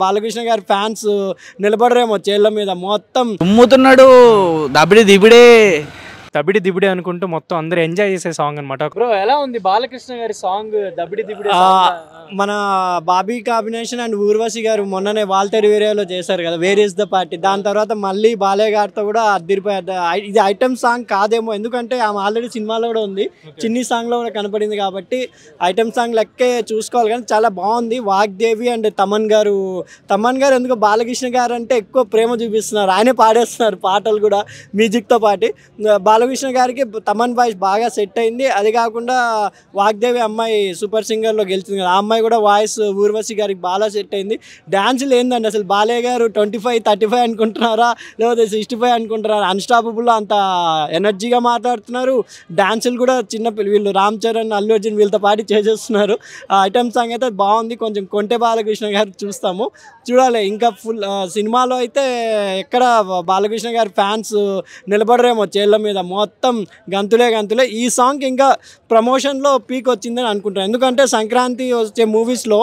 బాలకృష్ణ గారి ఫ్యాన్స్ నిలబడరేమో చేళ్ల మీద మొత్తం తుమ్ముతున్నాడు. దబిడి దిబిడే దబిడి దిబిడి అనుకుంటూ మొత్తం అందరూ ఎంజాయ్ చేసే సాంగ్ అనమాట. బ్రో ఎలా ఉంది బాలకృష్ణ గారి సాంగ్ దబిడి దిబిడి? మన బాబీ కాంబినేషన్ అండ్ ఊర్వశి గారు మొన్ననే వాల్తేరు ఏరియాలో చేశారు కదా, వేర్ ఇస్ ద పార్టీ. దాని తర్వాత మళ్ళీ బాలయ్య గారితో కూడా అద్దరిపోయారు. ఇది ఐటమ్ సాంగ్ కాదేమో, ఎందుకంటే ఆమె ఆల్రెడీ సినిమాలో కూడా ఉంది, చిన్ని సాంగ్లో కూడా కనపడింది కాబట్టి ఐటమ్ సాంగ్ లెక్కే చూసుకోవాలి. కానీ చాలా బాగుంది. వాగ్దేవి అండ్ తమన్ గారు ఎందుకో బాలకృష్ణ గారు అంటే ఎక్కువ ప్రేమ చూపిస్తున్నారు. ఆయనే పాడేస్తున్నారు పాటలు కూడా మ్యూజిక్తో పాటు. బాలకృష్ణ గారికి తమన్ వాయిస్ బాగా సెట్ అయింది. అది కాకుండా వాగ్దేవి అమ్మాయి సూపర్ సింగర్లో గెలిచింది కదా, ఆ అమ్మాయి కూడా వాయిస్ ఊర్వశి గారికి బాగా సెట్ అయింది. డాన్సులు ఏందండి అసలు, బాలయ్య గారు 25, 35 అనుకుంటున్నారా లేకపోతే 65 అనుకుంటున్నారా? అన్స్టాపబుల్లో అంత ఎనర్జీగా మాట్లాడుతున్నారు. డాన్సులు కూడా చిన్న వీళ్ళు రామ్ చరణ్, అల్లు అర్జున్ వీళ్ళతో పాటు చేసేస్తున్నారు. ఐటమ్ సాంగ్ అయితే బాగుంది. కొంచెం కొంటె బాలకృష్ణ గారు చూస్తాము, చూడాలి. ఇంకా ఫుల్ సినిమాలో అయితే ఎక్కడ బాలకృష్ణ గారి ఫ్యాన్స్ నిలబడరేమో చేళ్ల మీద, మొత్తం గంతులే. ఈ సాంగ్ ఇంకా ప్రమోషన్లో పీక్ వచ్చిందని అనుకుంటాను. ఎందుకంటే సంక్రాంతి వచ్చే మూవీస్లో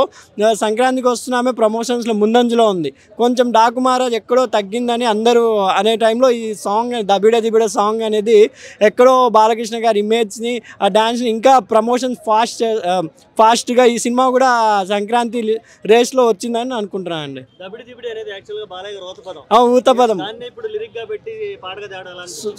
సంక్రాంతికి వస్తున్నామే ప్రమోషన్స్లో ముందంజలో ఉంది. కొంచెం డాకు మహారాజ్ ఎక్కడో తగ్గిందని అందరూ అనే టైంలో ఈ సాంగ్ దబిడే దిబిడే సాంగ్ అనేది ఎక్కడో బాలకృష్ణ గారి ఇమేజ్ని, ఆ డాన్స్ని ఇంకా ప్రమోషన్ ఫాస్ట్గా ఈ సినిమా కూడా సంక్రాంతి రేస్లో వచ్చిందని అనుకుంటున్నాను అండి. ఊతపదం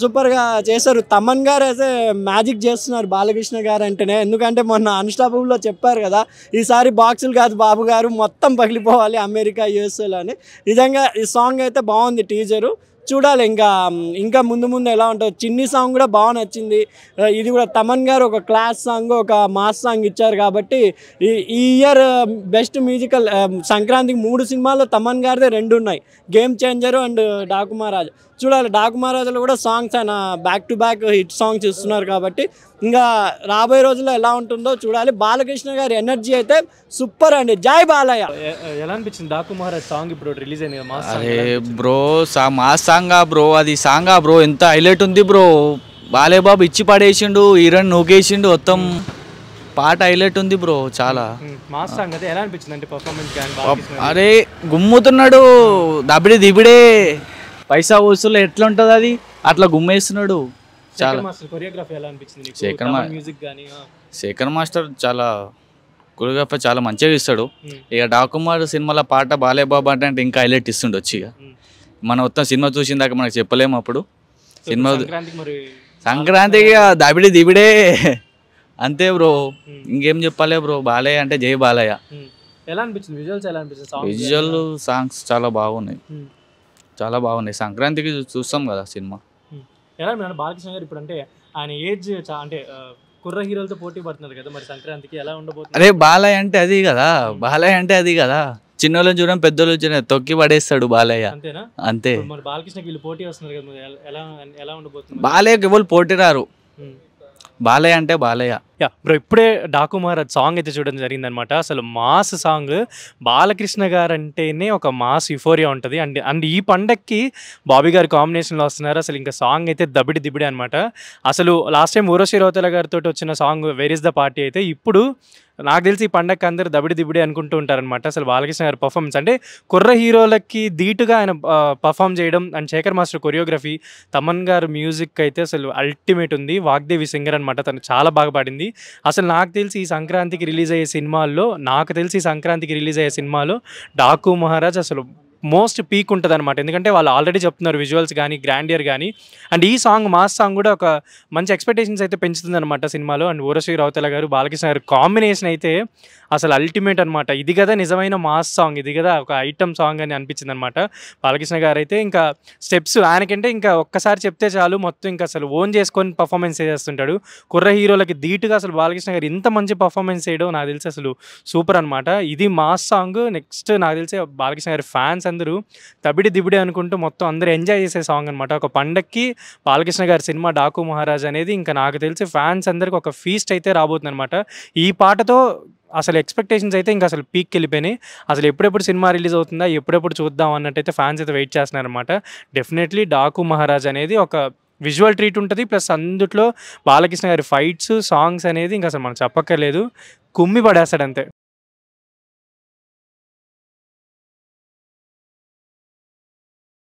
సూపర్గా చేశారు. తమన్ గారు అయితే మ్యాజిక్ చేస్తున్నారు బాలకృష్ణ గారు అంటేనే. ఎందుకంటే మొన్న అన్స్టాపబుల్లో చెప్పారు కదా, ఈసారి బాక్సులు కాదు బాబు గారు, మొత్తం పగిలిపోవాలి అమెరికా యూఎస్ఏలో అని. నిజంగా ఈ సాంగ్ అయితే బాగుంది, టీజరు చూడాలి. ఇంకా ముందు ఎలా ఉంటుంది. చిన్ని సాంగ్ కూడా బాగా నచ్చింది. ఇది కూడా తమన్ గారు ఒక క్లాస్ సాంగ్, ఒక మాస్ సాంగ్ ఇచ్చారు కాబట్టి ఈ ఇయర్ బెస్ట్ మ్యూజికల్ సంక్రాంతికి 3 సినిమాల్లో తమన్ గారిదే 2 ఉన్నాయి, game changer and Daaku Maharaj. చూడాలి. డాకు మహారాజ్లో కూడా సాంగ్స్ ఆయన back to back hit songs ఇస్తున్నారు కాబట్టి ఇంకా రాబోయే రోజుల్లో ఎలా ఉంటుందో చూడాలి. బాలకృష్ణ గారి ఎనర్జీ అయితే సూపర్ అండి. జై బాలయ్య. ఎలా అనిపించింది డాకు మహారాజ్ సాంగ్ ఇప్పుడు రిలీజ్ అయింది? అరే బ్రో, మాస్ సాంగా బ్రో, అది సాంగా బ్రో, ఎంత హైలైట్ ఉంది బ్రో. బాలయ్య బాబు ఇచ్చి పడేసిండు, హీరోయిన్ నూకేసిండు, మొత్తం పాట హైలైట్ ఉంది బ్రో, చాలా మాస్ సాంగ్. అదే ఎలా అనిపించింది అంటే పర్ఫార్మెన్స్? అరే గుమ్ముతున్నాడు, దబిడి దిబిడే పైసా వసూలు ఎట్లా ఉంటుంది అది, అట్లా గుమ్మేస్తున్నాడు. చాలా కొరియోగ్రఫీ ఎలా అనిపించింది? శేఖర్ మాస్టర్ చాలా కొరియోగ్రఫీ చాలా మంచిగా ఇస్తాడు. ఇక డాకుమార్ సినిమాలో పాట బాలయ్య బాబు అంటే ఇంకా హైలైట్ ఇస్తుండే వచ్చి. ఇక మనం మొత్తం సినిమా చూసిన దాకా మనకు చెప్పలేము. అప్పుడు సినిమా సంక్రాంతికి దబిడి దిబిడే అంతే బ్రో, ఇంకేం చెప్పాలి బ్రో. బాలయ్య అంటే జై బాలయ్య. ఎలా అనిపించింది విజువల్స్? ఎలా అనిపించింది? విజువల్ సాంగ్స్ చాలా బాగున్నాయి, చాలా బాగున్నాయి. సంక్రాంతికి చూస్తాం కదా సినిమా. ఎలా బాలకృష్ణ గారు ఇప్పుడు అంటే ఆయన ఏజ్ అంటే కుర్ర హీరోలతో పోటీ పడుతున్నారు కదా, మరి సంక్రాంతికి ఎలా ఉండబోతుంది? అరే బాలయ్య అంటే అది కదా, బాలయ్య అంటే అది కదా, చిన్నోళ్ళని చూడడం పెద్దోళ్ళు చూడడం తొక్కి పడేస్తాడు బాలయ్య. అంతేనా? అంతే. మరి బాలకృష్ణకి వీళ్ళు పోటీ వస్తున్నారు కదా, ఎలా ఉండబోతుంది? బాలయ్యకి ఎవరు పోటీ రారు, బాలయ్య అంటే బాలయ్య. బ్రో ఇప్పుడే డాకు మహారాజ్ సాంగ్ అయితే చూడడం జరిగిందనమాట. అసలు మాస్ సాంగ్. బాలకృష్ణ గారు అంటేనే ఒక మాస్ యుఫోరియా ఉంటుంది. అండ్ ఈ పండక్కి బాబీ గారు కాంబినేషన్లో వస్తున్నారు. అసలు ఇంకా సాంగ్ అయితే దబిడి దిబిడి అనమాట. అసలు లాస్ట్ టైం ఊర్వశి రౌతేలా గారితో వచ్చిన song where is the party అయితే ఇప్పుడు నాకు తెలిసి ఈ పండగకి అందరూ దబిడి దిబిడి అనుకుంటూ ఉంటారనమాట. అసలు బాలకృష్ణ గారి పర్ఫార్మెన్స్ అంటే కుర్ర హీరోలకి ధీటుగా ఆయన పర్ఫామ్ చేయడం, and Shekhar master choreography, Thaman గారు మ్యూజిక్ అయితే అసలు అల్టిమేట్ ఉంది. వాగ్దేవి సింగర్ అనమాట, తను చాలా బాగా పాడింది. అసలు నాకు తెలిసి ఈ సంక్రాంతికి రిలీజ్ అయ్యే సినిమాలో డాకు మహారాజ్ అసలు మోస్ట్ పీక్ ఉంటుంది అనమాట. ఎందుకంటే వాళ్ళు ఆల్రెడీ చెప్తున్నారు విజువల్స్ కానీ గ్రాండియర్ కానీ. అండ్ ఈ సాంగ్ మాస్ సాంగ్ కూడా ఒక మంచి ఎక్స్పెక్టేషన్స్ అయితే పెంచుతుంది అనమాట సినిమాలో. అండ్ ఊర్వశి రౌతేలా గారు బాలకృష్ణ గారు కాంబినేషన్ అయితే అసలు అల్టిమేట్ అనమాట. ఇది కదా నిజమైన మాస్ సాంగ్, ఇది కదా ఒక ఐటమ్ సాంగ్ అని అనిపించింది అనమాట. బాలకృష్ణ గారు అయితే ఇంకా స్టెప్స్ ఆయనకంటే ఇంకా ఒక్కసారి చెప్తే చాలు మొత్తం ఇంకా అసలు ఓన్ చేసుకొని పర్ఫార్మెన్స్ చేస్తుంటాడు. కుర్ర హీరోలకి ధీటుగా అసలు బాలకృష్ణ గారు ఇంత మంచి పర్ఫార్మెన్స్ చేయడం నాకు తెలిసి అసలు సూపర్ అనమాట. ఇది మాస్ సాంగ్. నెక్స్ట్ నాకు తెలిసి బాలకృష్ణ గారి ఫ్యాన్స్ అందరూ దబిడి దిబిడి అనుకుంటూ మొత్తం అందరూ ఎంజాయ్ చేసే సాంగ్ అనమాట. ఒక పండక్కి బాలకృష్ణ గారి సినిమా డాకు మహారాజ్ అనేది ఇంకా నాకు తెలిసి ఫ్యాన్స్ అందరికి ఒక ఫీస్ట్ అయితే రాబోతుంది అనమాట. ఈ పాటతో అసలు ఎక్స్పెక్టేషన్స్ అయితే ఇంకా అసలు పీక్కి వెళ్ళిపోయినాయి. అసలు ఎప్పుడెప్పుడు సినిమా రిలీజ్ అవుతుందా, ఎప్పుడెప్పుడు చూద్దాం అన్నట్టయితే ఫ్యాన్స్ అయితే వెయిట్ చేస్తున్నారనమాట. డెఫినెట్లీ డాకు మహారాజ్ అనేది ఒక విజువల్ ట్రీట్ ఉంటుంది, ప్లస్ అందుట్లో బాలకృష్ణ గారి ఫైట్స్ సాంగ్స్ అనేది ఇంకా అసలు మనం చెప్పక్కర్లేదు, కుమ్మి పడేస్తాడు అంతే.